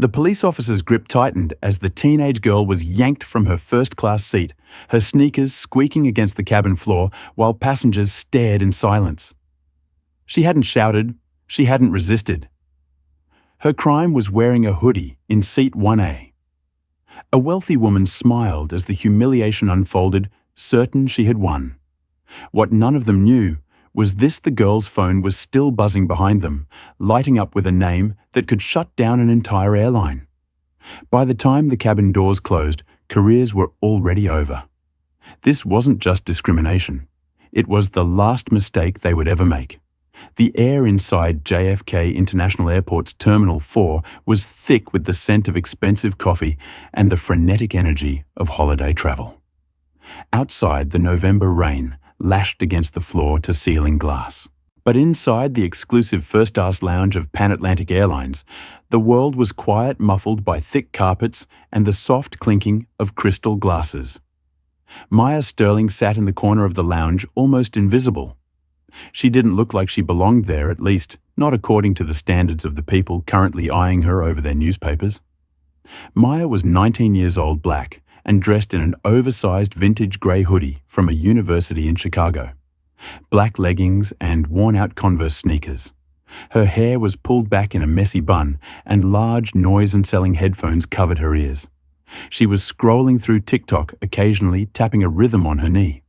The police officer's grip tightened as the teenage girl was yanked from her first-class seat, her sneakers squeaking against the cabin floor while passengers stared in silence. She hadn't shouted, she hadn't resisted. Her crime was wearing a hoodie in seat 1A. A wealthy woman smiled as the humiliation unfolded, certain she had won. What none of them knew was the girl's phone was still buzzing behind them, lighting up with a name that could shut down an entire airline. By the time the cabin doors closed, careers were already over. This wasn't just discrimination. It was the last mistake they would ever make. The air inside JFK International Airport's Terminal 4 was thick with the scent of expensive coffee and the frenetic energy of holiday travel. Outside, the November rain lashed against the floor-to-ceiling glass. But inside the exclusive first-class lounge of Pan Atlantic Airlines, the world was quiet, muffled by thick carpets and the soft clinking of crystal glasses. Maya Sterling sat in the corner of the lounge, almost invisible. She didn't look like she belonged there, at least not according to the standards of the people currently eyeing her over their newspapers. Maya was 19 years old, black, and dressed in an oversized vintage grey hoodie from a university in Chicago, black leggings and worn-out Converse sneakers. Her hair was pulled back in a messy bun, and large noise-cancelling headphones covered her ears. She was scrolling through TikTok, occasionally tapping a rhythm on her knee.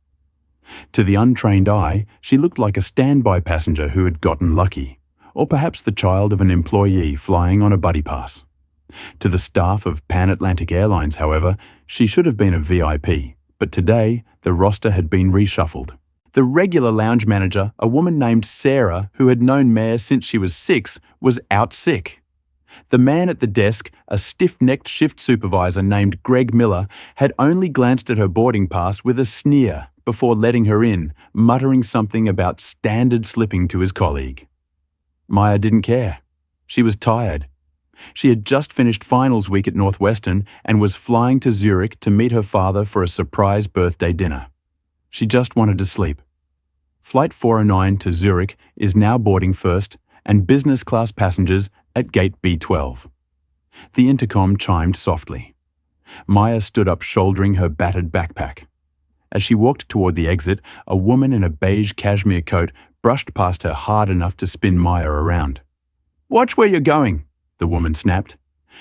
To the untrained eye, she looked like a standby passenger who had gotten lucky, or perhaps the child of an employee flying on a buddy pass. To the staff of Pan Atlantic Airlines, however, she should have been a VIP, but today the roster had been reshuffled. The regular lounge manager, a woman named Sarah who had known Maya since she was 6, was out sick. The man at the desk, a stiff-necked shift supervisor named Greg Miller, had only glanced at her boarding pass with a sneer before letting her in, muttering something about standard slipping to his colleague. Maya didn't care. She was tired. She had just finished finals week at Northwestern and was flying to Zurich to meet her father for a surprise birthday dinner. She just wanted to sleep. Flight 409 to Zurich is now boarding first, and business class passengers at gate B12. The intercom chimed softly. Maya stood up, shouldering her battered backpack. As she walked toward the exit, a woman in a beige cashmere coat brushed past her hard enough to spin Maya around. "Watch where you're going," the woman snapped.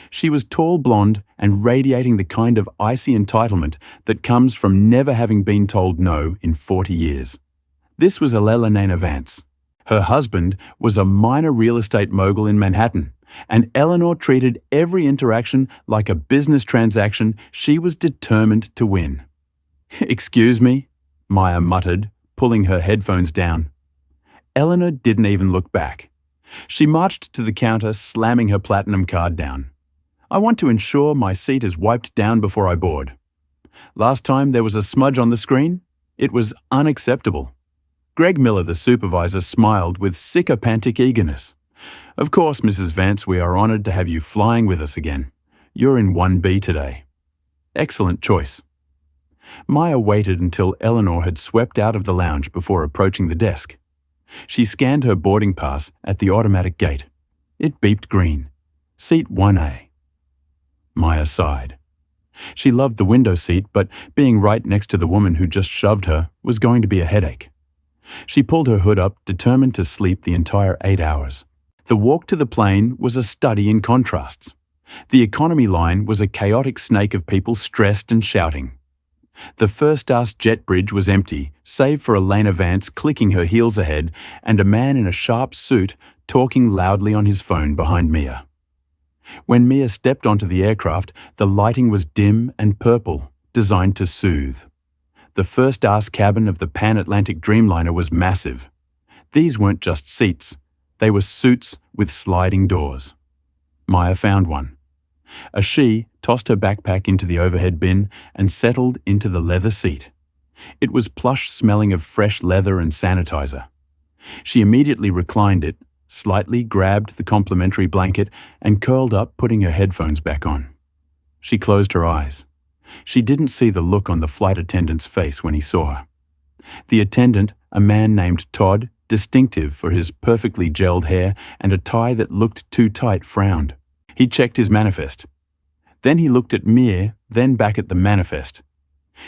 She was tall, blonde, and radiating the kind of icy entitlement that comes from never having been told no in 40 years. This was Elena Vance. Her husband was a minor real estate mogul in Manhattan, and Eleanor treated every interaction like a business transaction she was determined to win. "Excuse me," Maya muttered, pulling her headphones down. Eleanor didn't even look back. She marched to the counter, slamming her platinum card down. "I want to ensure my seat is wiped down before I board. Last time there was a smudge on the screen, it was unacceptable." Greg Miller, the supervisor, smiled with sycophantic eagerness. "Of course, Mrs. Vance, we are honored to have you flying with us again. You're in 1B today." "Excellent choice." Maya waited until Eleanor had swept out of the lounge before approaching the desk. She scanned her boarding pass at the automatic gate. It beeped green. Seat 1A. Maya sighed. She loved the window seat, but being right next to the woman who just shoved her was going to be a headache. She pulled her hood up, determined to sleep the entire 8 hours. The walk to the plane was a study in contrasts. The economy line was a chaotic snake of people stressed and shouting. The first-class jet bridge was empty, save for Elena Vance clicking her heels ahead and a man in a sharp suit talking loudly on his phone behind Mia. When Mia stepped onto the aircraft, the lighting was dim and purple, designed to soothe. The first-class cabin of the Pan Atlantic Dreamliner was massive. These weren't just seats. They were suites with sliding doors. Maya found one. A she tossed her backpack into the overhead bin and settled into the leather seat. It was plush, smelling of fresh leather and sanitizer. She immediately reclined it, slightly grabbed the complimentary blanket, and curled up, putting her headphones back on. She closed her eyes. She didn't see the look on the flight attendant's face when he saw her. The attendant, a man named Todd, distinctive for his perfectly gelled hair and a tie that looked too tight, frowned. He checked his manifest. Then he looked at Mir, then back at the manifest.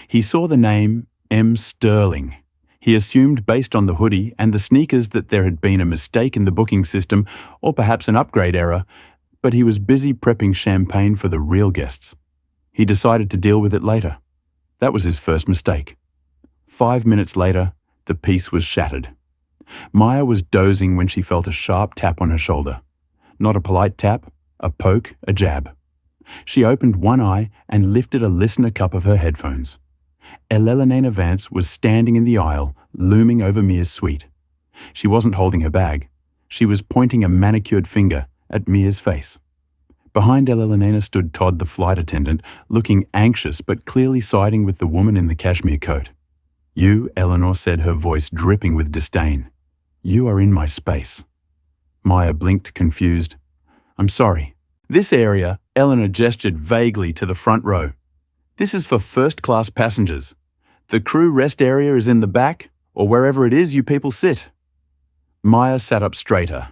He saw the name M. Sterling. He assumed based on the hoodie and the sneakers that there had been a mistake in the booking system or perhaps an upgrade error, but he was busy prepping champagne for the real guests. He decided to deal with it later. That was his first mistake. 5 minutes later, the piece was shattered. Maya was dozing when she felt a sharp tap on her shoulder. Not a polite tap, a poke, a jab. She opened one eye and lifted a listener cup of her headphones. Elena Vance was standing in the aisle, looming over Mir's suite. She wasn't holding her bag. She was pointing a manicured finger at Mir's face. Behind Elena stood Todd, the flight attendant, looking anxious but clearly siding with the woman in the cashmere coat. "You," Eleanor said, her voice dripping with disdain. "You are in my space." Maya blinked, confused. "I'm sorry." "This area," Eleanor gestured vaguely to the front row. "This is for first-class passengers. The crew rest area is in the back, or wherever it is you people sit." Maya sat up straighter,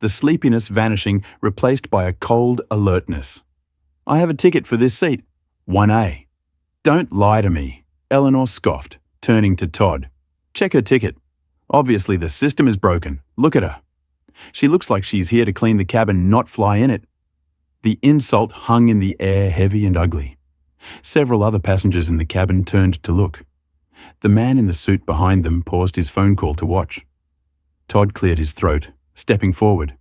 the sleepiness vanishing, replaced by a cold alertness. "I have a ticket for this seat. 1A. "Don't lie to me," Eleanor scoffed, turning to Todd. "Check her ticket. Obviously the system is broken. Look at her. She looks like she's here to clean the cabin, not fly in it." The insult hung in the air, heavy and ugly. Several other passengers in the cabin turned to look. The man in the suit behind them paused his phone call to watch. Todd cleared his throat, stepping forward.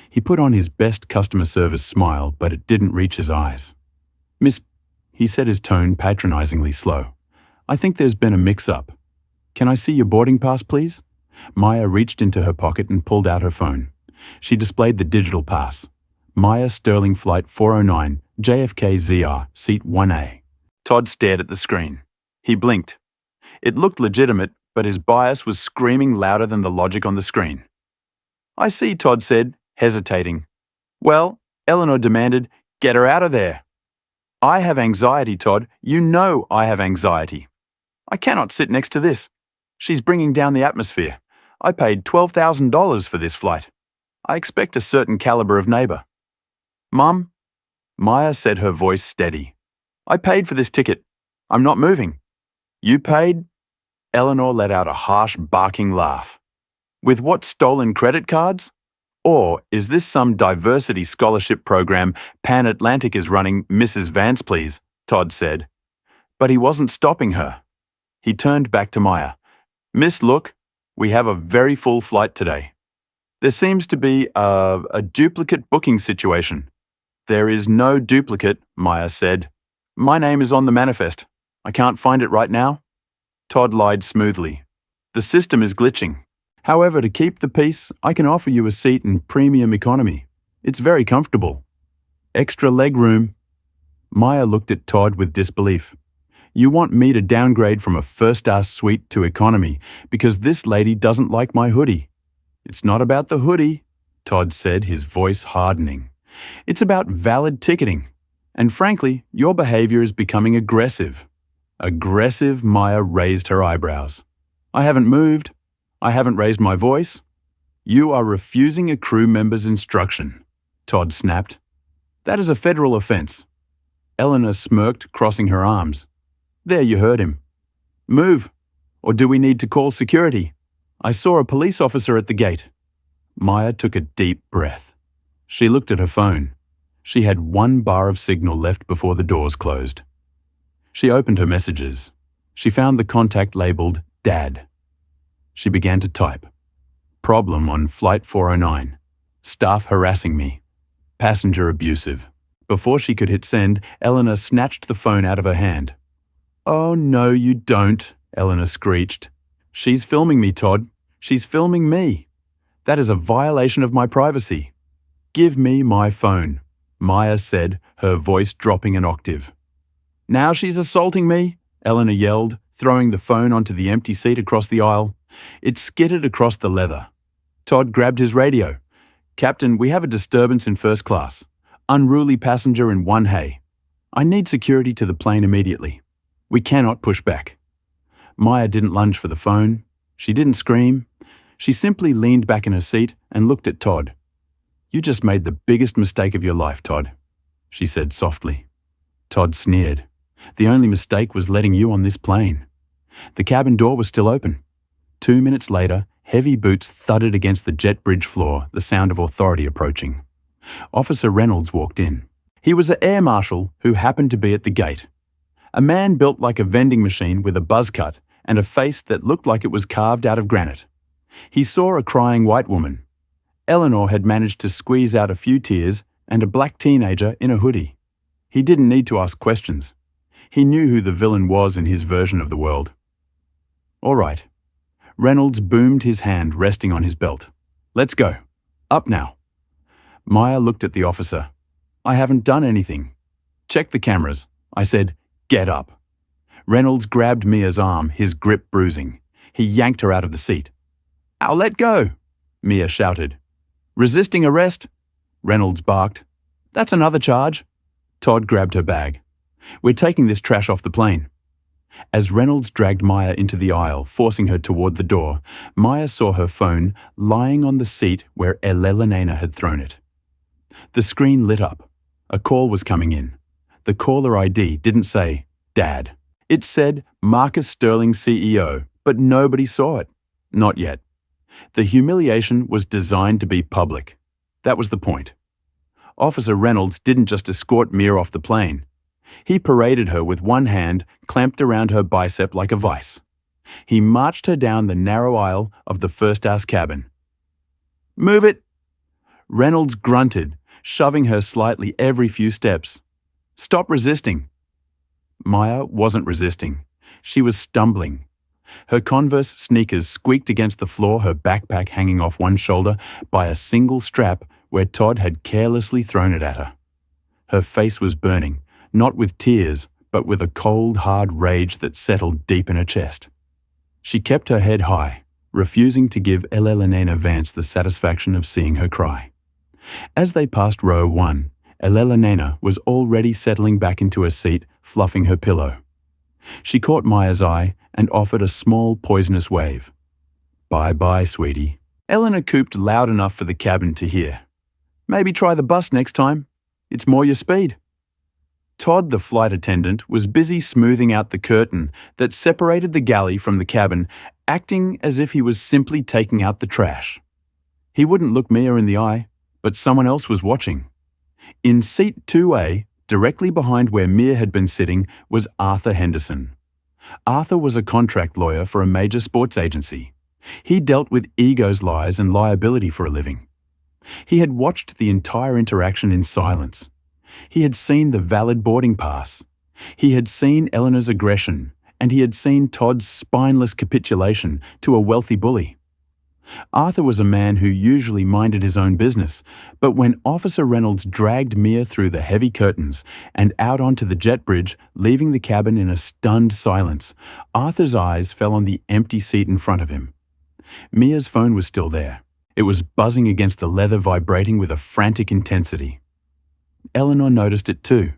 He put on his best customer service smile, but it didn't reach his eyes. "Miss," he said, his tone patronizingly slow, "I think there's been a mix-up. Can I see your boarding pass, please?" Maya reached into her pocket and pulled out her phone. She displayed the digital pass. Maya Sterling Flight 409, JFK ZR, Seat 1A. Todd stared at the screen. He blinked. It looked legitimate, but his bias was screaming louder than the logic on the screen. "I see," Todd said, hesitating. "Well," Eleanor demanded, "get her out of there." "I have anxiety, Todd. You know I have anxiety. I cannot sit next to this. She's bringing down the atmosphere. I paid $12,000 for this flight. I expect a certain caliber of neighbor." "Mum," Maya said, her voice steady. "I paid for this ticket. I'm not moving." "You paid?" Eleanor let out a harsh, barking laugh. "With what, stolen credit cards? Or is this some diversity scholarship program Pan Atlantic is running? "Mrs. Vance, please," Todd said. But he wasn't stopping her. He turned back to Maya. "Miss, look, we have a very full flight today. There seems to be a duplicate booking situation." "There is no duplicate," Maya said. "My name is on the manifest. I can't find it right now." Todd lied smoothly. "The system is glitching. However, to keep the peace, I can offer you a seat in premium economy. It's very comfortable. Extra leg room." Maya looked at Todd with disbelief. "You want me to downgrade from a first-class suite to economy because this lady doesn't like my hoodie?" "It's not about the hoodie," Todd said, his voice hardening. "It's about valid ticketing. And frankly, your behavior is becoming aggressive." "Aggressive?" Maya raised her eyebrows. "I haven't moved. I haven't raised my voice." "You are refusing a crew member's instruction," Todd snapped. "That is a federal offense." Eleanor smirked, crossing her arms. "There, you heard him. Move, or do we need to call security? I saw a police officer at the gate." Maya took a deep breath. She looked at her phone. She had 1 bar of signal left before the doors closed. She opened her messages. She found the contact labeled Dad. She began to type. "Problem on Flight 409. Staff harassing me. Passenger abusive." Before she could hit send, Eleanor snatched the phone out of her hand. "Oh, no, you don't," Eleanor screeched. "She's filming me, Todd. She's filming me. That is a violation of my privacy. Give me my phone," Maya said, her voice dropping an octave. "Now she's assaulting me," Eleanor yelled, throwing the phone onto the empty seat across the aisle. It skittered across the leather. Todd grabbed his radio. "Captain, we have a disturbance in first class. Unruly passenger in 1A. I need security to the plane immediately. We cannot push back." Maya didn't lunge for the phone. She didn't scream. She simply leaned back in her seat and looked at Todd. "You just made the biggest mistake of your life, Todd," she said softly. Todd sneered. "The only mistake was letting you on this plane." The cabin door was still open. 2 minutes later, heavy boots thudded against the jet bridge floor, the sound of authority approaching. Officer Reynolds walked in. He was an air marshal who happened to be at the gate. A man built like a vending machine with a buzz cut and a face that looked like it was carved out of granite. He saw a crying white woman. Eleanor had managed to squeeze out a few tears, and a black teenager in a hoodie. He didn't need to ask questions. He knew who the villain was in his version of the world. "All right." Reynolds boomed, his hand resting on his belt. "Let's go. Up now." Maya looked at the officer. "I haven't done anything." "Check the cameras." I said, "Get up." Reynolds grabbed Mia's arm, his grip bruising. He yanked her out of the seat. "I'll let go," Mia shouted. "Resisting arrest?" Reynolds barked. "That's another charge." Todd grabbed her bag. "We're taking this trash off the plane." As Reynolds dragged Maya into the aisle, forcing her toward the door, Maya saw her phone lying on the seat where Elena had thrown it. The screen lit up. A call was coming in. The caller ID didn't say, "Dad." It said, "Marcus Sterling, CEO," but nobody saw it. Not yet. The humiliation was designed to be public. That was the point. Officer Reynolds didn't just escort Mia off the plane. He paraded her with one hand clamped around her bicep like a vice. He marched her down the narrow aisle of the first-class cabin. "Move it!" Reynolds grunted, shoving her slightly every few steps. "Stop resisting." Maya wasn't resisting. She was stumbling. Her Converse sneakers squeaked against the floor, her backpack hanging off one shoulder by a single strap where Todd had carelessly thrown it at her. Her face was burning, not with tears, but with a cold, hard rage that settled deep in her chest. She kept her head high, refusing to give Elena Vance the satisfaction of seeing her cry. As they passed row 1, Elena was already settling back into her seat, fluffing her pillow. She caught Maya's eye and offered a small, poisonous wave. "Bye-bye, sweetie." Eleanor cooped loud enough for the cabin to hear. "Maybe try the bus next time. It's more your speed." Todd, the flight attendant, was busy smoothing out the curtain that separated the galley from the cabin, acting as if he was simply taking out the trash. He wouldn't look Mia in the eye, but someone else was watching. In seat 2A, directly behind where Mia had been sitting, was Arthur Henderson. Arthur was a contract lawyer for a major sports agency. He dealt with egos, lies, and liability for a living. He had watched the entire interaction in silence. He had seen the valid boarding pass. He had seen Eleanor's aggression, and he had seen Todd's spineless capitulation to a wealthy bully. Arthur was a man who usually minded his own business, but when Officer Reynolds dragged Mia through the heavy curtains and out onto the jet bridge, leaving the cabin in a stunned silence, Arthur's eyes fell on the empty seat in front of him. Mia's phone was still there. It was buzzing against the leather, vibrating with a frantic intensity. Eleanor noticed it too.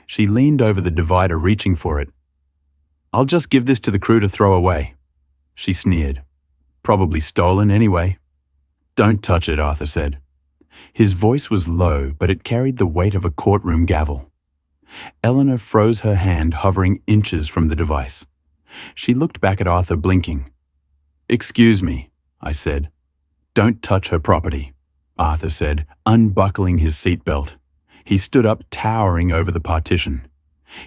She leaned over the divider, reaching for it. "I'll just give this to the crew to throw away," she sneered. "Probably stolen anyway." "Don't touch it," Arthur said. His voice was low, but it carried the weight of a courtroom gavel. Eleanor froze her hand, hovering inches from the device. She looked back at Arthur, blinking. "Excuse me," I said. "Don't touch her property," Arthur said, unbuckling his seatbelt. He stood up, towering over the partition.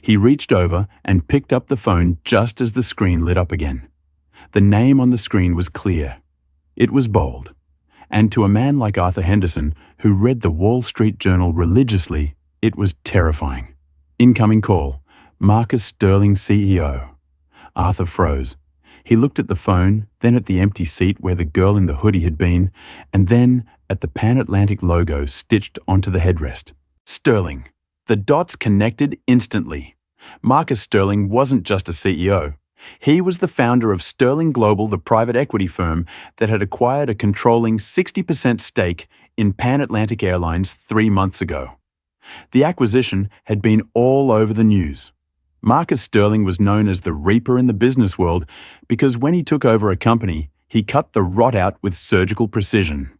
He reached over and picked up the phone just as the screen lit up again. The name on the screen was clear. It was bold. And to a man like Arthur Henderson, who read the Wall Street Journal religiously, it was terrifying. Incoming call. Marcus Sterling, CEO. Arthur froze. He looked at the phone, then at the empty seat where the girl in the hoodie had been, and then at the Pan Atlantic logo stitched onto the headrest. Sterling. The dots connected instantly. Marcus Sterling wasn't just a CEO. He was the founder of Sterling Global, the private equity firm that had acquired a controlling 60% stake in Pan Atlantic Airlines 3 months ago. The acquisition had been all over the news. Marcus Sterling was known as the Reaper in the business world because when he took over a company, he cut the rot out with surgical precision.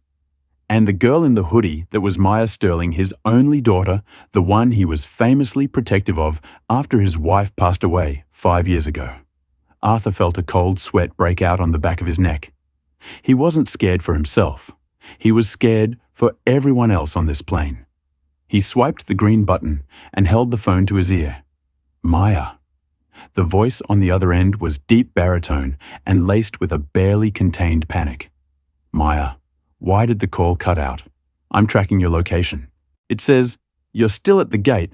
And the girl in the hoodie that was Maya Sterling, his only daughter, the one he was famously protective of after his wife passed away 5 years ago. Arthur felt a cold sweat break out on the back of his neck. He wasn't scared for himself. He was scared for everyone else on this plane. He swiped the green button and held the phone to his ear. Maya. The voice on the other end was deep baritone and laced with a barely contained panic. Maya, why did the call cut out? I'm tracking your location. It says you're still at the gate,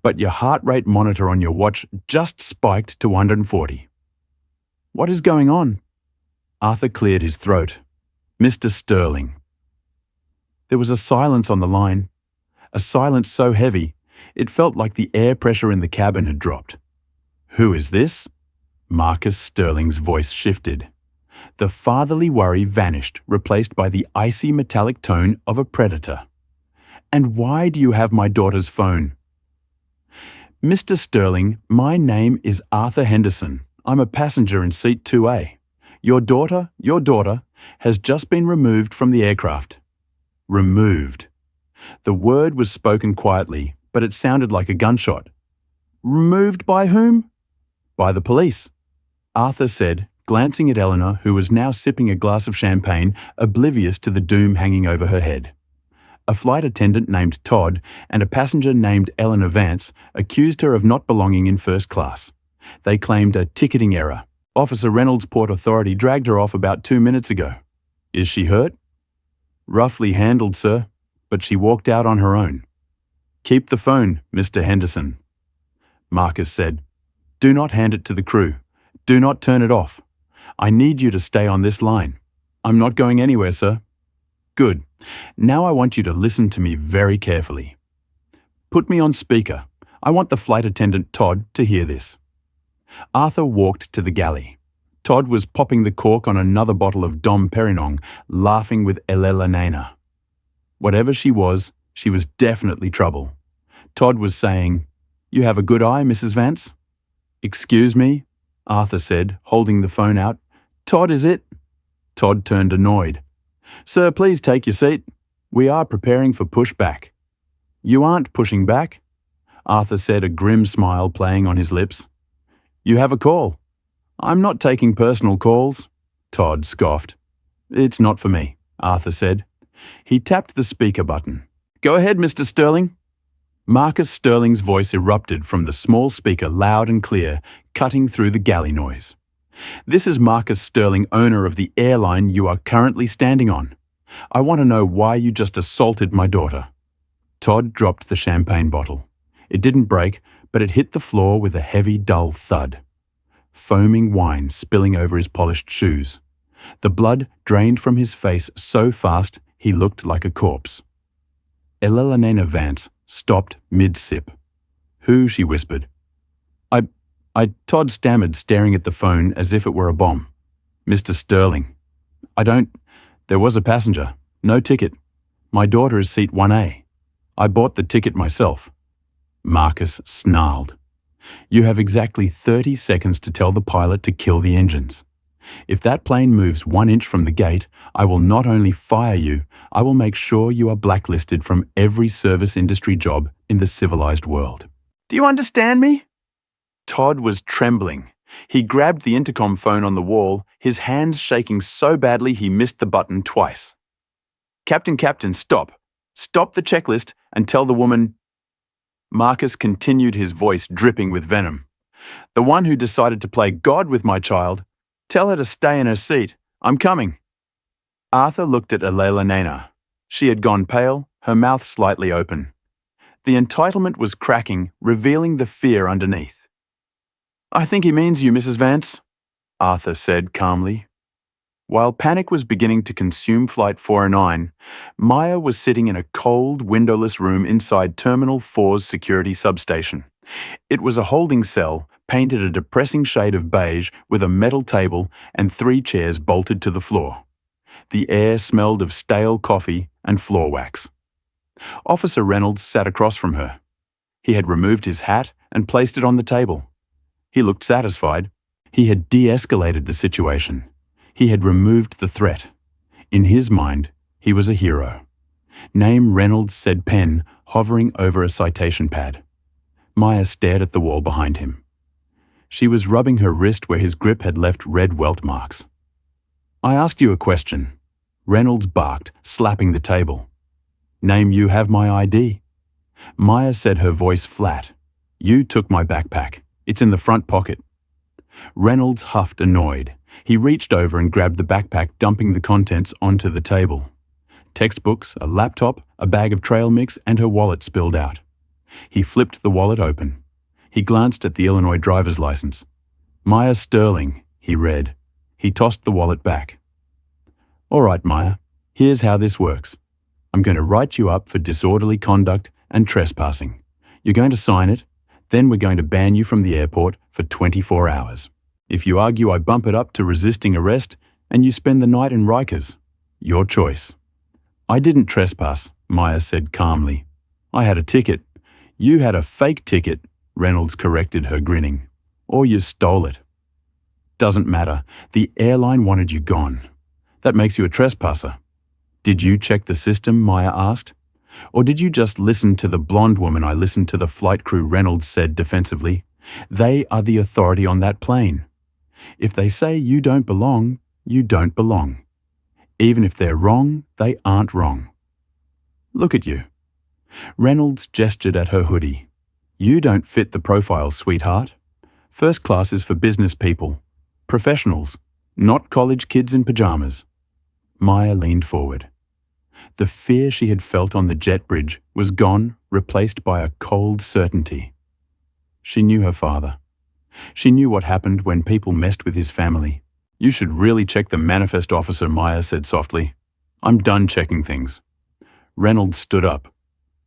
but your heart rate monitor on your watch just spiked to 140. What is going on? Arthur cleared his throat. Mr. Sterling. There was a silence on the line, a silence so heavy it felt like the air pressure in the cabin had dropped. Who is this? Marcus Sterling's voice shifted. The fatherly worry vanished, replaced by the icy metallic tone of a predator. And why do you have my daughter's phone? Mr. Sterling, my name is Arthur Henderson. I'm a passenger in seat 2A. Your daughter, has just been removed from the aircraft. Removed. The word was spoken quietly, but it sounded like a gunshot. Removed by whom? By the police, Arthur said, glancing at Eleanor, who was now sipping a glass of champagne, oblivious to the doom hanging over her head. A flight attendant named Todd and a passenger named Eleanor Vance accused her of not belonging in first class. They claimed a ticketing error. Officer Reynolds Port Authority dragged her off about 2 minutes ago. Is she hurt? Roughly handled, sir, but she walked out on her own. Keep the phone, Mr. Henderson. Marcus said. Do not hand it to the crew. Do not turn it off. I need you to stay on this line. I'm not going anywhere, sir. Good. Now I want you to listen to me very carefully. Put me on speaker. I want the flight attendant Todd to hear this. Arthur walked to the galley. Todd was popping the cork on another bottle of Dom Perignon, laughing with Elena. Whatever she was definitely trouble. Todd was saying, You have a good eye, Mrs. Vance? Excuse me, Arthur said, holding the phone out. Todd, is it? Todd turned annoyed. Sir, please take your seat. We are preparing for pushback. You aren't pushing back, Arthur said, a grim smile playing on his lips. You have a call. I'm not taking personal calls, Todd scoffed. It's not for me, Arthur said. He tapped the speaker button. Go ahead, Mr. Sterling. Marcus Sterling's voice erupted from the small speaker loud and clear, cutting through the galley noise. This is Marcus Sterling, owner of the airline you are currently standing on. I want to know why you just assaulted my daughter. Todd dropped the champagne bottle. It didn't break, but it hit the floor with a heavy, dull thud. Foaming wine spilling over his polished shoes. The blood drained from his face so fast he looked like a corpse. Elena Vance stopped mid-sip. Who? She whispered. Todd stammered, staring at the phone as if it were a bomb. Mr. Sterling. There was a passenger. No ticket. My daughter is seat 1A. I bought the ticket myself. Marcus snarled. You have exactly 30 seconds to tell the pilot to kill the engines. If that plane moves 1 inch from the gate, I will not only fire you, I will make sure you are blacklisted from every service industry job in the civilized world. Do you understand me? Todd was trembling. He grabbed the intercom phone on the wall, his hands shaking so badly he missed the button twice. Captain, stop. Stop the checklist and tell the woman... Marcus continued, his voice dripping with venom. The one who decided to play God with my child. Tell her to stay in her seat. I'm coming. Arthur looked at Elena. She had gone pale, her mouth slightly open. The entitlement was cracking, revealing the fear underneath. I think he means you, Mrs. Vance, Arthur said calmly. While panic was beginning to consume Flight 409, Maya was sitting in a cold, windowless room inside Terminal 4's security substation. It was a holding cell, painted a depressing shade of beige with a metal table and 3 chairs bolted to the floor. The air smelled of stale coffee and floor wax. Officer Reynolds sat across from her. He had removed his hat and placed it on the table. He looked satisfied. He had de-escalated the situation. He had removed the threat. In his mind, he was a hero. Name Reynolds, said pen, hovering over a citation pad. Maya stared at the wall behind him. She was rubbing her wrist where his grip had left red welt marks. I asked you a question. Reynolds barked, slapping the table. Name you have my ID. Maya said, her voice flat. You took my backpack. It's in the front pocket. Reynolds huffed, annoyed. He reached over and grabbed the backpack, dumping the contents onto the table. Textbooks, a laptop, a bag of trail mix, and her wallet spilled out. He flipped the wallet open. He glanced at the Illinois driver's license. Maya Sterling, he read. He tossed the wallet back. All right, Maya, here's how this works. I'm going to write you up for disorderly conduct and trespassing. You're going to sign it, then we're going to ban you from the airport for 24 hours. If you argue, I bump it up to resisting arrest and you spend the night in Rikers. Your choice. I didn't trespass, Maya said calmly. I had a ticket. You had a fake ticket, Reynolds corrected her, grinning. Or you stole it. Doesn't matter. The airline wanted you gone. That makes you a trespasser. Did you check the system, Maya asked? Or did you just listen to the blonde woman? I listened to the flight crew, Reynolds said defensively. They are the authority on that plane. If they say you don't belong, you don't belong. Even if they're wrong, they aren't wrong. Look at you. Reynolds gestured at her hoodie. You don't fit the profile, sweetheart. First class is for business people, professionals, not college kids in pajamas. Maya leaned forward. The fear she had felt on the jet bridge was gone, replaced by a cold certainty. She knew her father. She knew what happened when people messed with his family. You should really check the manifest, officer, Maya said softly. I'm done checking things. Reynolds stood up.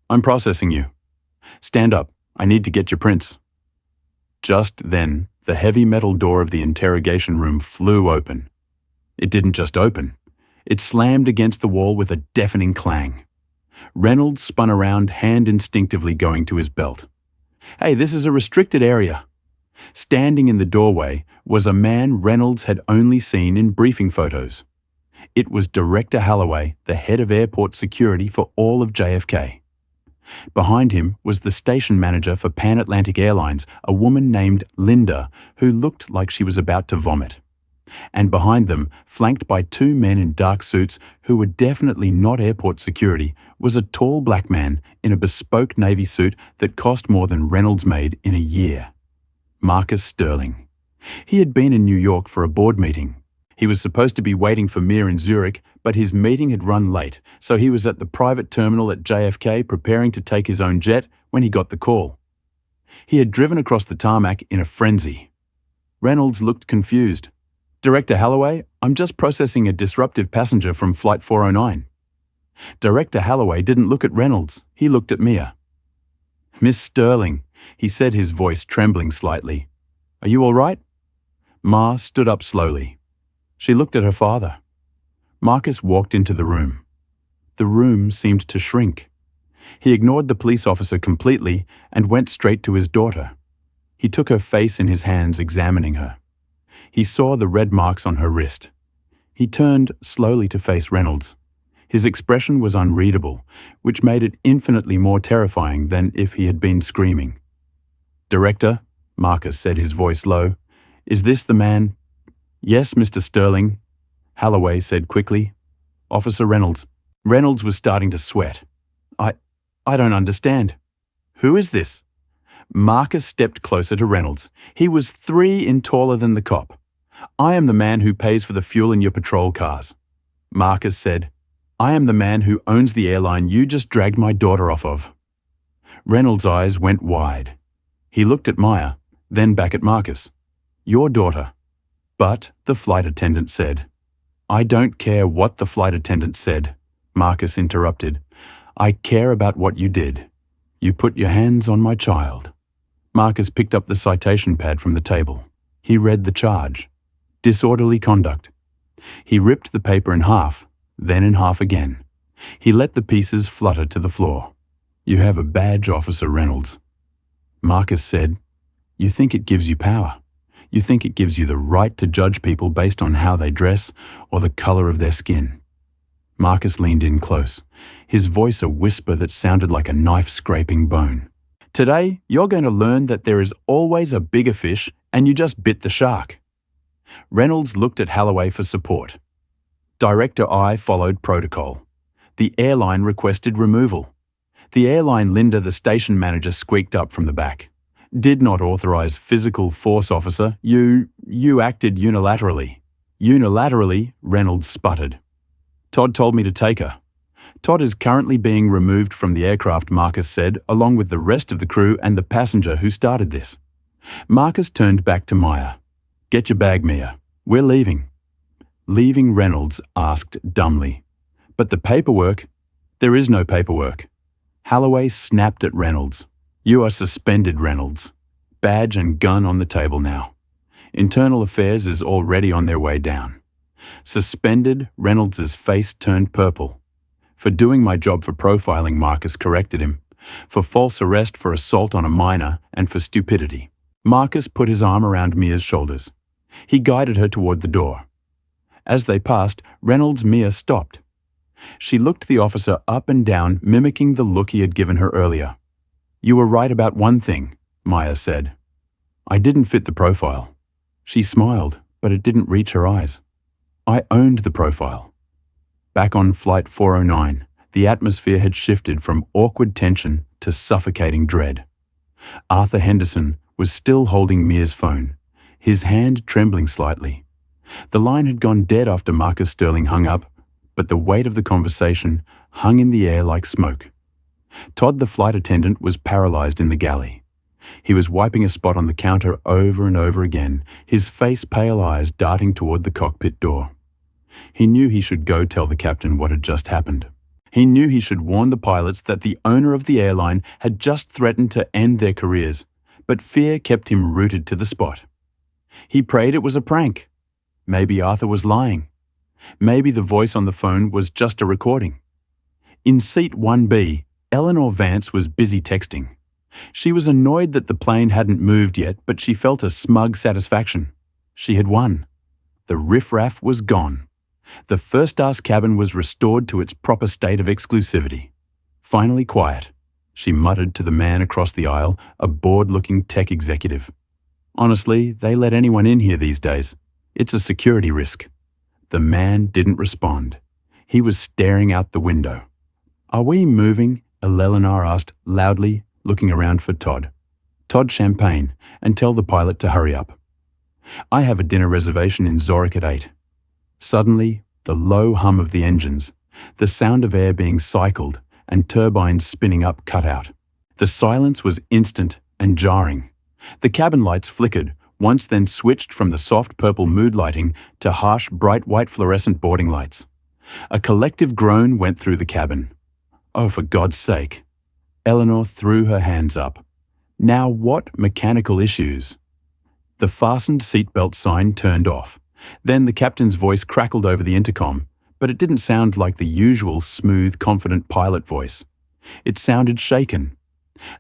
I'm processing you. Stand up. I need to get your prints. Just then, the heavy metal door of the interrogation room flew open. It didn't just open. It slammed against the wall with a deafening clang. Reynolds spun around, hand instinctively going to his belt. Hey, this is a restricted area. Standing in the doorway was a man Reynolds had only seen in briefing photos. It was Director Holloway, the head of airport security for all of JFK. Behind him was the station manager for Pan Atlantic Airlines, a woman named Linda, who looked like she was about to vomit. And behind them, flanked by two men in dark suits who were definitely not airport security, was a tall black man in a bespoke navy suit that cost more than Reynolds made in a year. Marcus Sterling. He had been in New York for a board meeting. He was supposed to be waiting for Mir in Zurich, but his meeting had run late, so he was at the private terminal at JFK preparing to take his own jet when he got the call. He had driven across the tarmac in a frenzy. Reynolds looked confused. Director Holloway, I'm just processing a disruptive passenger from Flight 409. Director Holloway didn't look at Reynolds. He looked at Mia. Miss Sterling, he said, his voice trembling slightly. Are you all right? Ma stood up slowly. She looked at her father. Marcus walked into the room. The room seemed to shrink. He ignored the police officer completely and went straight to his daughter. He took her face in his hands, examining her. He saw the red marks on her wrist. He turned slowly to face Reynolds. His expression was unreadable, which made it infinitely more terrifying than if he had been screaming. Director, Marcus said, his voice low, is this the man? Yes, Mr. Sterling, Holloway said quickly. Officer Reynolds. Reynolds was starting to sweat. I don't understand. Who is this? Marcus stepped closer to Reynolds. He was 3 in taller than the cop. I am the man who pays for the fuel in your patrol cars. Marcus said, I am the man who owns the airline you just dragged my daughter off of. Reynolds' eyes went wide. He looked at Maya, then back at Marcus. Your daughter. But, the flight attendant said. I don't care what the flight attendant said, Marcus interrupted. I care about what you did. You put your hands on my child. Marcus picked up the citation pad from the table. He read the charge. Disorderly conduct. He ripped the paper in half, then in half again. He let the pieces flutter to the floor. You have a badge, Officer Reynolds. Marcus said, You think it gives you power. You think it gives you the right to judge people based on how they dress or the color of their skin. Marcus leaned in close, his voice a whisper that sounded like a knife scraping bone. Today, you're going to learn that there is always a bigger fish and you just bit the shark. Reynolds looked at Holloway for support. Director I followed protocol. The airline requested removal. The airline Linda, the station manager, squeaked up from the back. Did not authorize physical force, officer. You acted unilaterally. Unilaterally, Reynolds sputtered. Todd told me to take her. Todd is currently being removed from the aircraft, Marcus said, along with the rest of the crew and the passenger who started this. Marcus turned back to Maya. Get your bag, Mia. We're leaving. Leaving, Reynolds asked dumbly. But the paperwork? There is no paperwork. Holloway snapped at Reynolds. You are suspended, Reynolds. Badge and gun on the table now. Internal Affairs is already on their way down. Suspended, Reynolds' face turned purple. For doing my job for profiling, Marcus corrected him. For false arrest for assault on a minor and for stupidity. Marcus put his arm around Mia's shoulders. He guided her toward the door. As they passed, Mia stopped. She looked the officer up and down, mimicking the look he had given her earlier. You were right about one thing, Maya said. I didn't fit the profile. She smiled, but it didn't reach her eyes. I owned the profile. Back on Flight 409, the atmosphere had shifted from awkward tension to suffocating dread. Arthur Henderson was still holding Mia's phone, his hand trembling slightly. The line had gone dead after Marcus Sterling hung up, but the weight of the conversation hung in the air like smoke. Todd, the flight attendant, was paralyzed in the galley. He was wiping a spot on the counter over and over again, his face pale eyes darting toward the cockpit door. He knew he should go tell the captain what had just happened. He knew he should warn the pilots that the owner of the airline had just threatened to end their careers, but fear kept him rooted to the spot. He prayed it was a prank. Maybe Arthur was lying. Maybe the voice on the phone was just a recording. In seat 1B, Eleanor Vance was busy texting. She was annoyed that the plane hadn't moved yet, but she felt a smug satisfaction. She had won. The riffraff was gone. The first-class cabin was restored to its proper state of exclusivity. Finally quiet, she muttered to the man across the aisle, a bored-looking tech executive. Honestly, they let anyone in here these days. It's a security risk. The man didn't respond. He was staring out the window. Are we moving? Eleanor asked loudly, looking around for Todd. Todd Champagne, and tell the pilot to hurry up. I have a dinner reservation in Zurich at 8. Suddenly, the low hum of the engines, the sound of air being cycled and turbines spinning up cut out. The silence was instant and jarring. The cabin lights flickered, once then switched from the soft purple mood lighting to harsh bright white fluorescent boarding lights. A collective groan went through the cabin. Oh, for God's sake. Eleanor threw her hands up. Now what mechanical issues? The fastened seatbelt sign turned off. Then the captain's voice crackled over the intercom, but it didn't sound like the usual smooth, confident pilot voice. It sounded shaken.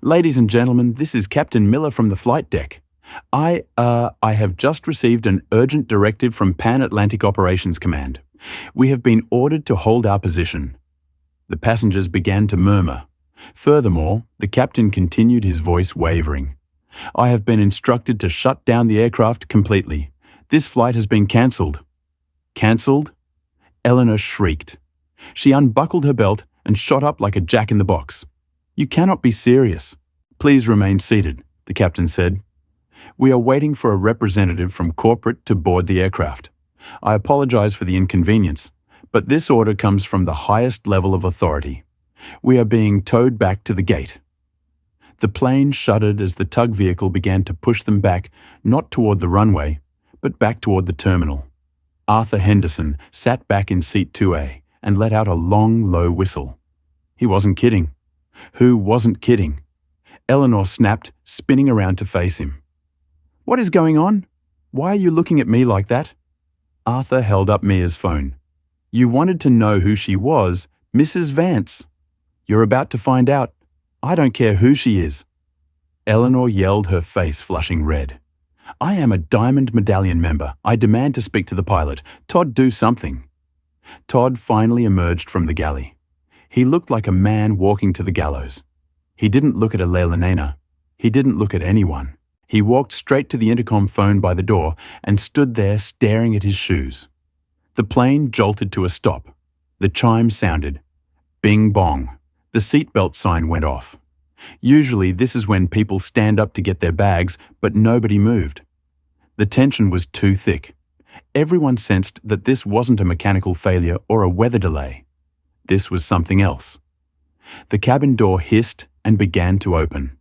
Ladies and gentlemen, this is Captain Miller from the flight deck. I have just received an urgent directive from Pan Atlantic Operations Command. We have been ordered to hold our position. The passengers began to murmur. Furthermore, the captain continued, his voice wavering. I have been instructed to shut down the aircraft completely. This flight has been cancelled. Cancelled? Eleanor shrieked. She unbuckled her belt and shot up like a jack-in-the-box. You cannot be serious. Please remain seated, the captain said. We are waiting for a representative from corporate to board the aircraft. I apologize for the inconvenience, but this order comes from the highest level of authority. We are being towed back to the gate. The plane shuddered as the tug vehicle began to push them back, not toward the runway, but back toward the terminal. Arthur Henderson sat back in seat 2A and let out a long, low whistle. He wasn't kidding. Who wasn't kidding? Eleanor snapped, spinning around to face him. What is going on? Why are you looking at me like that? Arthur held up Mia's phone. You wanted to know who she was, Mrs. Vance. You're about to find out. I don't care who she is. Eleanor yelled, her face flushing red. I am a Diamond Medallion member. I demand to speak to the pilot. Todd, do something. Todd finally emerged from the galley. He looked like a man walking to the gallows. He didn't look at Elena. He didn't look at anyone. He walked straight to the intercom phone by the door and stood there staring at his shoes. The plane jolted to a stop. The chime sounded. Bing bong. The seatbelt sign went off. Usually this is when people stand up to get their bags, but nobody moved. The tension was too thick. Everyone sensed that this wasn't a mechanical failure or a weather delay. This was something else. The cabin door hissed and began to open.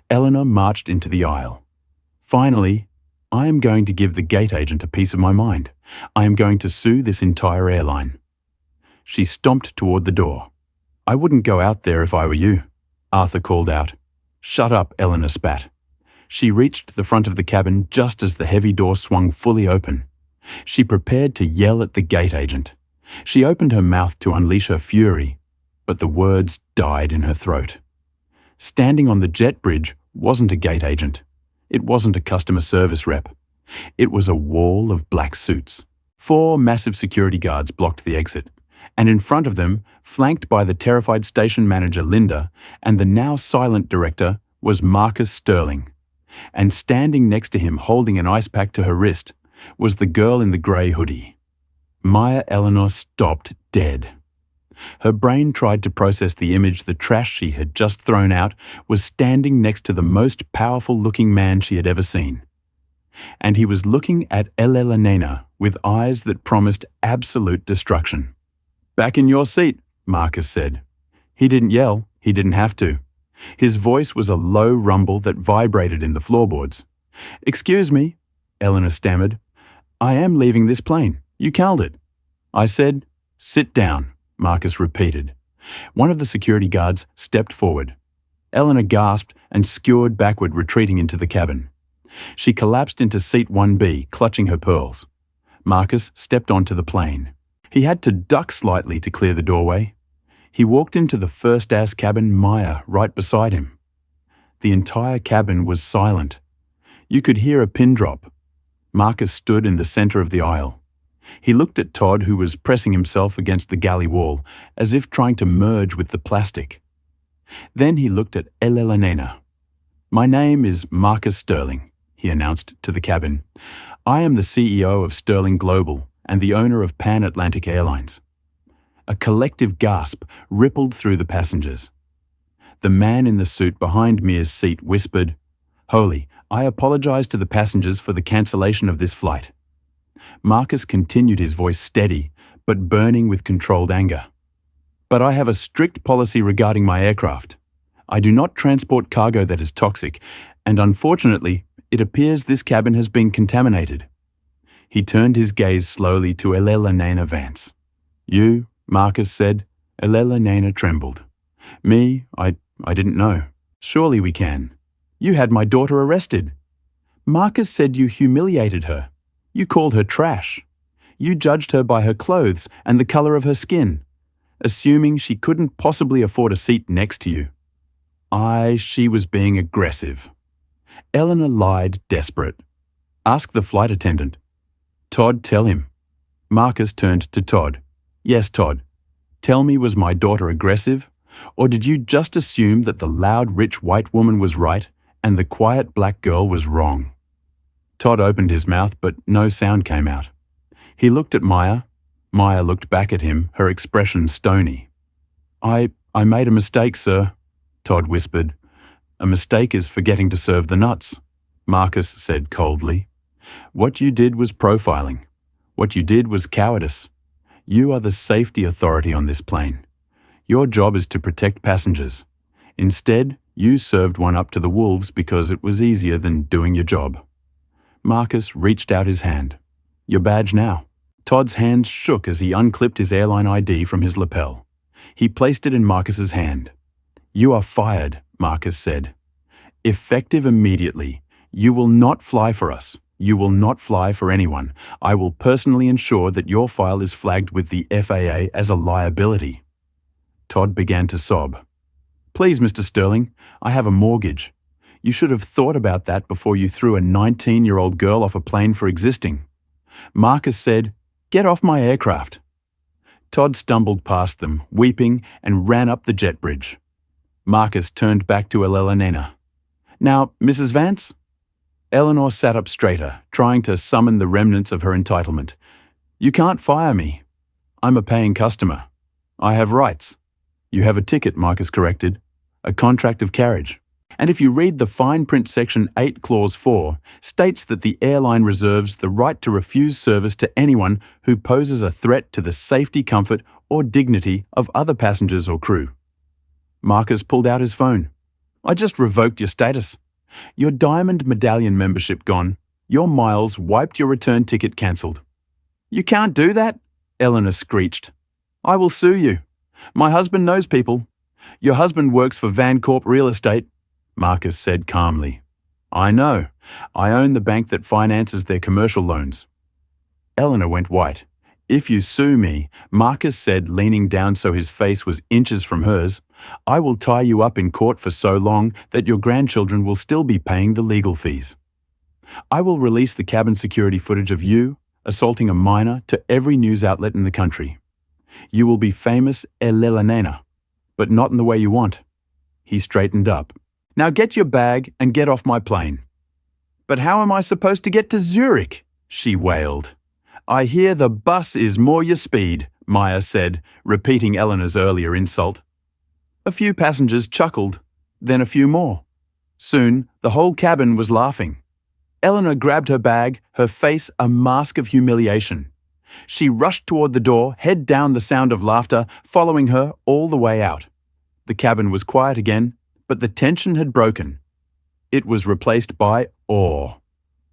Eleanor marched into the aisle. Finally, I am going to give the gate agent a piece of my mind. I am going to sue this entire airline. She stomped toward the door. I wouldn't go out there if I were you, Arthur called out. Shut up, Eleanor spat. She reached the front of the cabin just as the heavy door swung fully open. She prepared to yell at the gate agent. She opened her mouth to unleash her fury, but the words died in her throat. Standing on the jet bridge wasn't a gate agent. It wasn't a customer service rep. It was a wall of black suits. 4 massive security guards blocked the exit, and in front of them, flanked by the terrified station manager Linda and the now silent director, was Marcus Sterling. And standing next to him holding an ice pack to her wrist was the girl in the grey hoodie. Maya Eleanor stopped dead. Her brain tried to process the image the trash she had just thrown out was standing next to the most powerful-looking man she had ever seen. And he was looking at Elena with eyes that promised absolute destruction. Back in your seat, Marcus said. He didn't yell. He didn't have to. His voice was a low rumble that vibrated in the floorboards. Excuse me, Eleanor stammered. I am leaving this plane. You called it. I said, sit down, Marcus repeated. One of the security guards stepped forward. Eleanor gasped and skewered backward, retreating into the cabin. She collapsed into seat 1B, clutching her pearls. Marcus stepped onto the plane. He had to duck slightly to clear the doorway. He walked into the first-class cabin, Maya right beside him. The entire cabin was silent. You could hear a pin drop. Marcus stood in the center of the aisle. He looked at Todd, who was pressing himself against the galley wall, as if trying to merge with the plastic. Then he looked at Elena. My name is Marcus Sterling, he announced to the cabin. I am the CEO of Sterling Global and the owner of Pan Atlantic Airlines. A collective gasp rippled through the passengers. The man in the suit behind Mia's seat whispered, Holy, I apologize to the passengers for the cancellation of this flight. Marcus continued, his voice steady, but burning with controlled anger. But I have a strict policy regarding my aircraft. I do not transport cargo that is toxic, and unfortunately, it appears this cabin has been contaminated. He turned his gaze slowly to Elena Vance. You, Marcus said. Elena trembled. Me, I didn't know. Surely we can. You had my daughter arrested. Marcus said you humiliated her. You called her trash. You judged her by her clothes and the color of her skin, assuming she couldn't possibly afford a seat next to you. She was being aggressive. Eleanor lied, desperate. Ask the flight attendant. Todd, tell him. Marcus turned to Todd. Yes, Todd. Tell me, was my daughter aggressive? Or did you just assume that the loud, rich white woman was right and the quiet black girl was wrong? Todd opened his mouth, but no sound came out. He looked at Maya. Maya looked back at him, her expression stony. I made a mistake, sir, Todd whispered. A mistake is forgetting to serve the nuts, Marcus said coldly. What you did was profiling. What you did was cowardice. You are the safety authority on this plane. Your job is to protect passengers. Instead, you served one up to the wolves because it was easier than doing your job. Marcus reached out his hand. Your badge now. Todd's hands shook as he unclipped his airline ID from his lapel. He placed it in Marcus's hand. You are fired, Marcus said. Effective immediately. You will not fly for us. You will not fly for anyone. I will personally ensure that your file is flagged with the FAA as a liability. Todd began to sob. Please, Mr. Sterling, I have a mortgage. You should have thought about that before you threw a 19-year-old girl off a plane for existing. Marcus said, Get off my aircraft. Todd stumbled past them, weeping, and ran up the jet bridge. Marcus turned back to Elena. "Now, Mrs. Vance?" Eleanor sat up straighter, trying to summon the remnants of her entitlement. "You can't fire me. I'm a paying customer. I have rights." "You have a ticket," Marcus corrected. "A contract of carriage. And if you read the fine print section 8 clause 4, states that the airline reserves the right to refuse service to anyone who poses a threat to the safety, comfort, or dignity of other passengers or crew." Marcus pulled out his phone. "I just revoked your status. Your diamond medallion membership gone. Your miles wiped, your return ticket cancelled." "You can't do that," Eleanor screeched. "I will sue you. My husband knows people. Your husband works for Vancorp Real Estate," Marcus said calmly. "I know. I own the bank that finances their commercial loans." Eleanor went white. "If you sue me," Marcus said, leaning down so his face was inches from hers, "I will tie you up in court for so long that your grandchildren will still be paying the legal fees. I will release the cabin security footage of you assaulting a minor to every news outlet in the country. You will be famous, Elena, but not in the way you want." He straightened up. "Now get your bag and get off my plane." "But how am I supposed to get to Zurich?" she wailed. "I hear the bus is more your speed," Maya said, repeating Eleanor's earlier insult. A few passengers chuckled, then a few more. Soon, the whole cabin was laughing. Eleanor grabbed her bag, her face a mask of humiliation. She rushed toward the door, head down, the sound of laughter following her all the way out. The cabin was quiet again, but the tension had broken. It was replaced by awe.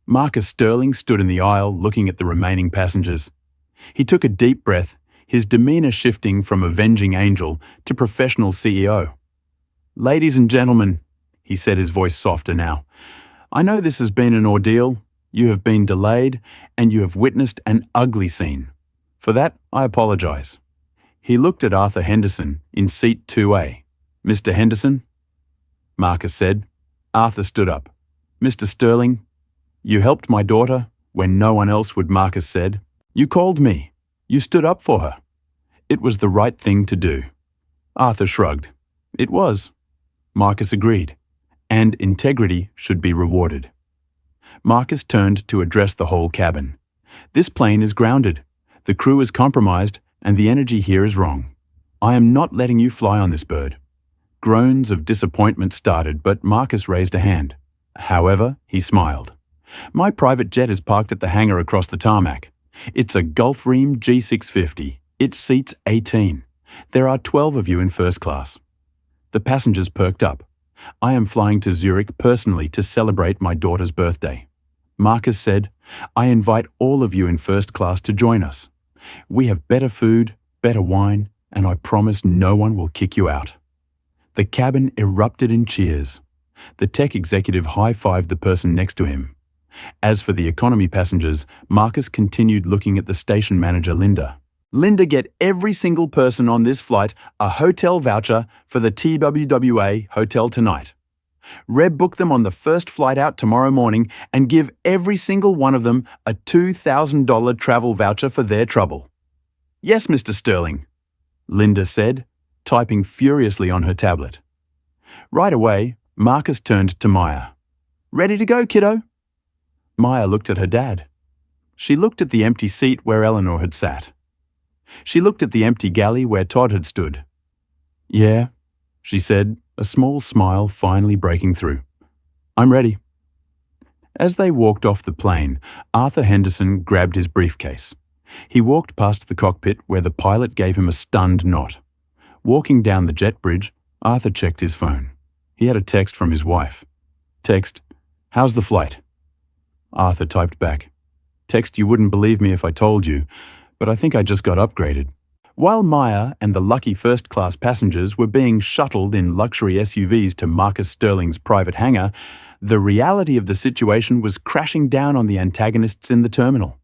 Marcus Sterling stood in the aisle looking at the remaining passengers. He took a deep breath, his demeanor shifting from avenging angel to professional CEO. "Ladies and gentlemen," he said, his voice softer now, "I know this has been an ordeal. You have been delayed, and you have witnessed an ugly scene. For that, I apologize." He looked at Arthur Henderson in seat 2A. "Mr. Henderson?" Marcus said. Arthur stood up. "Mr. Sterling, you helped my daughter when no one else would," Marcus said. "You called me. You stood up for her. It was the right thing to do." Arthur shrugged. "It was." Marcus agreed. "And integrity should be rewarded." Marcus turned to address the whole cabin. "This plane is grounded. The crew is compromised, and the energy here is wrong. I am not letting you fly on this bird." Groans of disappointment started, but Marcus raised a hand. However, he smiled. "My private jet is parked at the hangar across the tarmac. It's a Gulfstream G650. It seats 18. There are 12 of you in first class." The passengers perked up. "I am flying to Zurich personally to celebrate my daughter's birthday." Marcus said, "I invite all of you in first class to join us. We have better food, better wine, and I promise no one will kick you out." The cabin erupted in cheers. The tech executive high-fived the person next to him. As for the economy passengers, Marcus continued looking at the station manager, Linda. "Linda, get every single person on this flight a hotel voucher for the TWWA hotel tonight. Reb book them on the first flight out tomorrow morning and give every single one of them a $2,000 travel voucher for their trouble." "Yes, Mr. Sterling," Linda said, typing furiously on her tablet. Right away, Marcus turned to Maya. "Ready to go, kiddo?" Maya looked at her dad. She looked at the empty seat where Eleanor had sat. She looked at the empty galley where Todd had stood. "Yeah," she said, a small smile finally breaking through. "I'm ready." As they walked off the plane, Arthur Henderson grabbed his briefcase. He walked past the cockpit where the pilot gave him a stunned nod. Walking down the jet bridge, Arthur checked his phone. He had a text from his wife. Text, "How's the flight?" Arthur typed back, "Text, you wouldn't believe me if I told you, but I think I just got upgraded." While Maya and the lucky first-class passengers were being shuttled in luxury SUVs to Marcus Sterling's private hangar, the reality of the situation was crashing down on the antagonists in the terminal.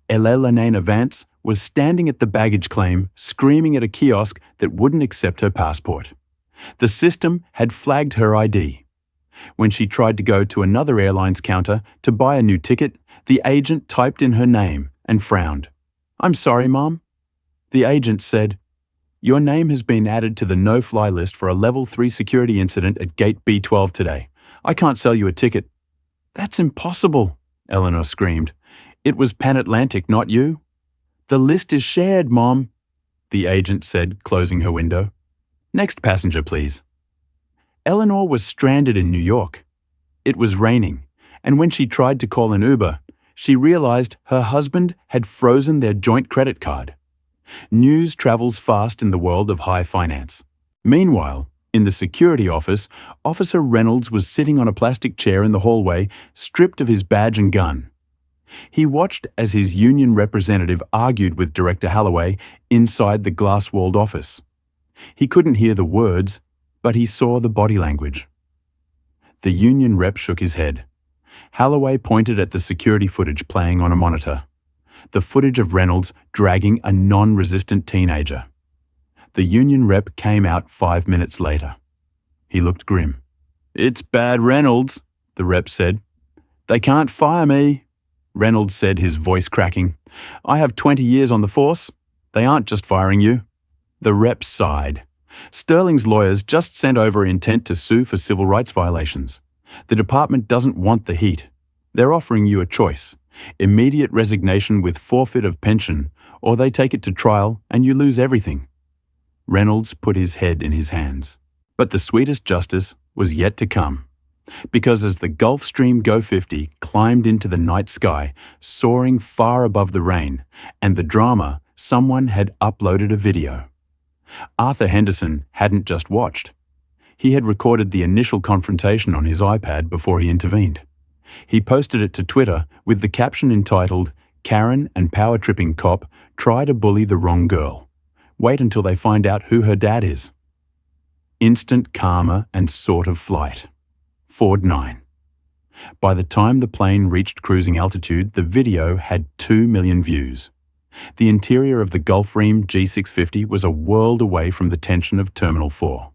Elena Vance was standing at the baggage claim, screaming at a kiosk that wouldn't accept her passport. The system had flagged her ID. When she tried to go to another airline's counter to buy a new ticket, the agent typed in her name and frowned. "I'm sorry, Mom." The agent said, "Your name has been added to the no-fly list for a Level 3 security incident at Gate B12 today. I can't sell you a ticket." "That's impossible," Eleanor screamed. "It was Pan Atlantic, not you." "The list is shared, Mom," the agent said, closing her window. "Next passenger, please." Eleanor was stranded in New York. It was raining, and when she tried to call an Uber, she realized her husband had frozen their joint credit card. News travels fast in the world of high finance. Meanwhile, in the security office, Officer Reynolds was sitting on a plastic chair in the hallway, stripped of his badge and gun. He watched as his union representative argued with Director Holloway inside the glass-walled office. He couldn't hear the words, but he saw the body language. The union rep shook his head. Holloway pointed at the security footage playing on a monitor. The footage of Reynolds dragging a non-resistant teenager. The union rep came out 5 minutes later. He looked grim. "It's bad, Reynolds," the rep said. "They can't fire me," Reynolds said, his voice cracking. "I have 20 years on the force. They aren't just firing you." The rep sighed. "Sterling's lawyers just sent over intent to sue for civil rights violations. The department doesn't want the heat. They're offering you a choice: immediate resignation with forfeit of pension, or they take it to trial and you lose everything." Reynolds put his head in his hands. But the sweetest justice was yet to come. Because as the Gulfstream Go 50 climbed into the night sky, soaring far above the rain, and the drama, someone had uploaded a video. Arthur Henderson hadn't just watched. He had recorded the initial confrontation on his iPad before he intervened. He posted it to Twitter with the caption entitled, "Karen and power-tripping cop try to bully the wrong girl. Wait until they find out who her dad is." Instant karma and sort of flight. Ford 9. By the time the plane reached cruising altitude, the video had 2 million views. The interior of the Gulfstream G650 was a world away from the tension of Terminal 4.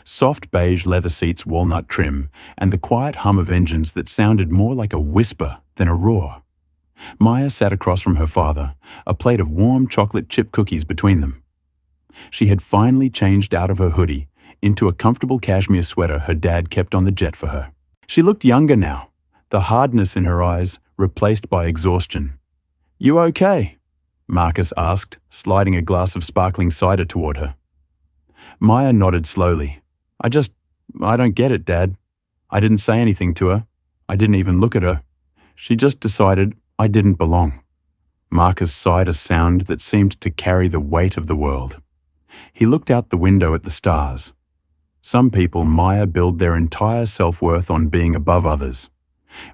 Soft beige leather seats, walnut trim, and the quiet hum of engines that sounded more like a whisper than a roar. Maya sat across from her father, a plate of warm chocolate chip cookies between them. She had finally changed out of her hoodie into a comfortable cashmere sweater her dad kept on the jet for her. She looked younger now, the hardness in her eyes replaced by exhaustion. "You okay?" Marcus asked, sliding a glass of sparkling cider toward her. Maya nodded slowly. I don't get it, Dad. I didn't say anything to her. I didn't even look at her. She just decided I didn't belong." Marcus sighed a sound that seemed to carry the weight of the world. He looked out the window at the stars. Some people, Maya, build their entire self-worth on being above others.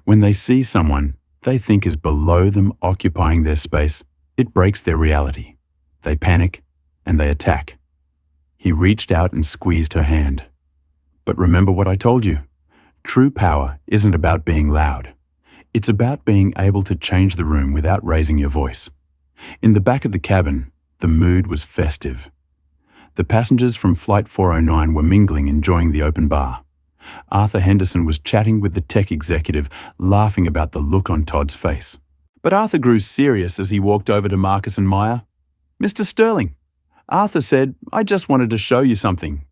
When they see someone they think is below them occupying their space, it breaks their reality. They panic and they attack. He reached out and squeezed her hand. "But remember what I told you. True power isn't about being loud. It's about being able to change the room without raising your voice." In the back of the cabin, the mood was festive. The passengers from Flight 409 were mingling, enjoying the open bar. Arthur Henderson was chatting with the tech executive, laughing about the look on Todd's face. But Arthur grew serious as he walked over to Marcus and Maya. "Mr. Sterling," Arthur said, "I just wanted to show you something."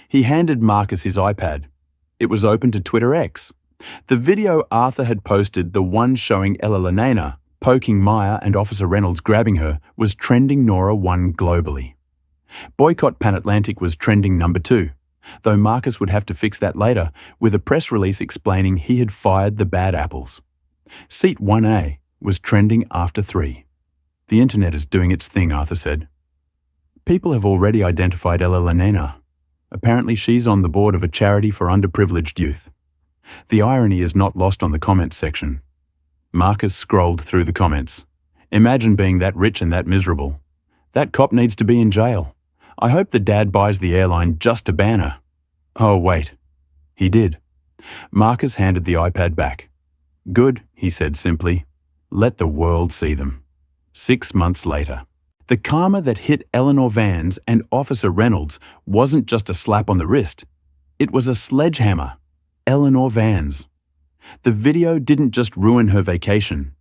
He handed Marcus his iPad. It was open to Twitter X. The video Arthur had posted, the one showing Ella Lenana poking Maya and Officer Reynolds grabbing her, was trending Nora 1 globally. Boycott Pan Atlantic was trending number 2, though Marcus would have to fix that later with a press release explaining he had fired the bad apples. Seat 1A was trending after 3. "The internet is doing its thing," Arthur said. "People have already identified Ella Lenana. Apparently she's on the board of a charity for underprivileged youth." The irony is not lost on the comments section. Marcus scrolled through the comments. "Imagine being that rich and that miserable. That cop needs to be in jail. I hope the dad buys the airline just to ban her." Oh, wait. He did. Marcus handed the iPad back. "Good," he said simply. "Let the world see them." 6 months later. The karma that hit Eleanor Vans and Officer Reynolds wasn't just a slap on the wrist. It was a sledgehammer. Eleanor Vans. The video didn't just ruin her vacation.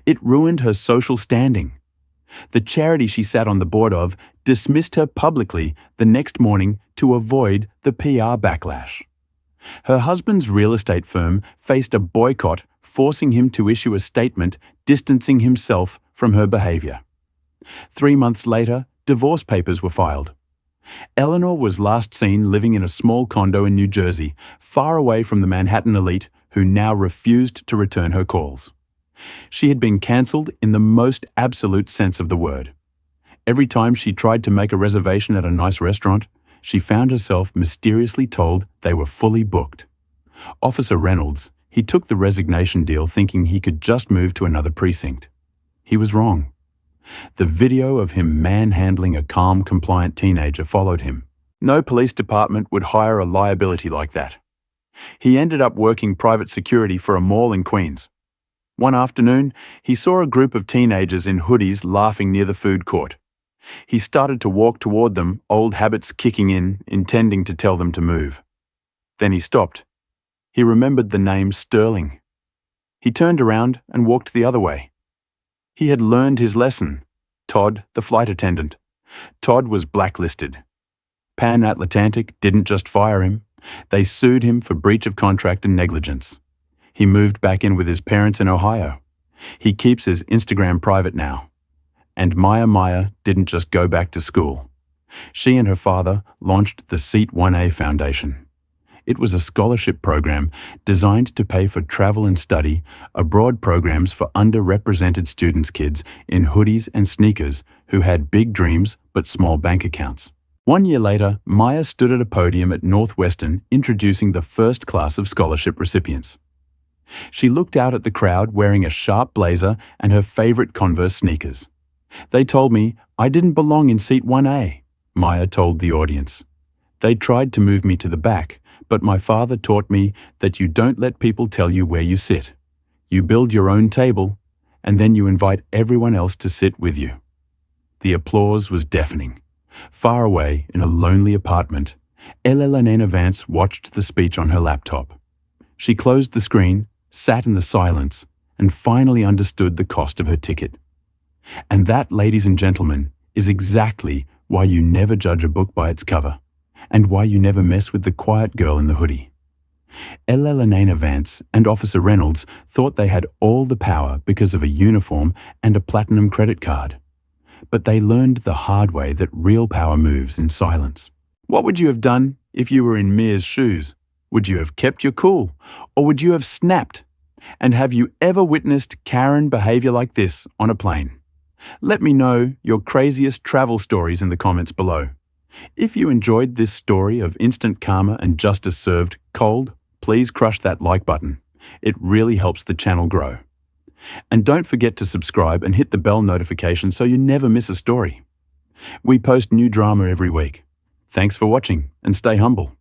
It ruined her social standing. The charity she sat on the board of dismissed her publicly the next morning to avoid the PR backlash. Her husband's real estate firm faced a boycott, forcing him to issue a statement distancing himself from her behavior. 3 months later, divorce papers were filed. Eleanor was last seen living in a small condo in New Jersey, far away from the Manhattan elite who now refused to return her calls. She had been cancelled in the most absolute sense of the word. Every time she tried to make a reservation at a nice restaurant, she found herself mysteriously told they were fully booked. Officer Reynolds, he took the resignation deal thinking he could just move to another precinct. He was wrong. The video of him manhandling a calm, compliant teenager followed him. No police department would hire a liability like that. He ended up working private security for a mall in Queens. One afternoon, he saw a group of teenagers in hoodies laughing near the food court. He started to walk toward them, old habits kicking in, intending to tell them to move. Then he stopped. He remembered the name Sterling. He turned around and walked the other way. He had learned his lesson. Todd, the flight attendant. Todd was blacklisted. Pan Atlantic didn't just fire him. They sued him for breach of contract and negligence. He moved back in with his parents in Ohio. He keeps his Instagram private now. And Maya didn't just go back to school. She and her father launched the Seat 1A Foundation. It was a scholarship program designed to pay for travel and study, abroad programs for underrepresented students' kids in hoodies and sneakers who had big dreams but small bank accounts. 1 year later, Maya stood at a podium at Northwestern introducing the first class of scholarship recipients. She looked out at the crowd wearing a sharp blazer and her favorite Converse sneakers. "They told me I didn't belong in Seat 1A, Maya told the audience. "They tried to move me to the back, but my father taught me that you don't let people tell you where you sit. You build your own table, and then you invite everyone else to sit with you." The applause was deafening. Far away in a lonely apartment, Elena Vance watched the speech on her laptop. She closed the screen, sat in the silence, and finally understood the cost of her ticket. And that, ladies and gentlemen, is exactly why you never judge a book by its cover, and why you never mess with the quiet girl in the hoodie. Elena Vance and Officer Reynolds thought they had all the power because of a uniform and a platinum credit card. But they learned the hard way that real power moves in silence. What would you have done if you were in Mia's shoes? Would you have kept your cool? Or would you have snapped? And have you ever witnessed Karen behavior like this on a plane? Let me know your craziest travel stories in the comments below. If you enjoyed this story of instant karma and justice served cold, please crush that like button. It really helps the channel grow. And don't forget to subscribe and hit the bell notification so you never miss a story. We post new drama every week. Thanks for watching and stay humble.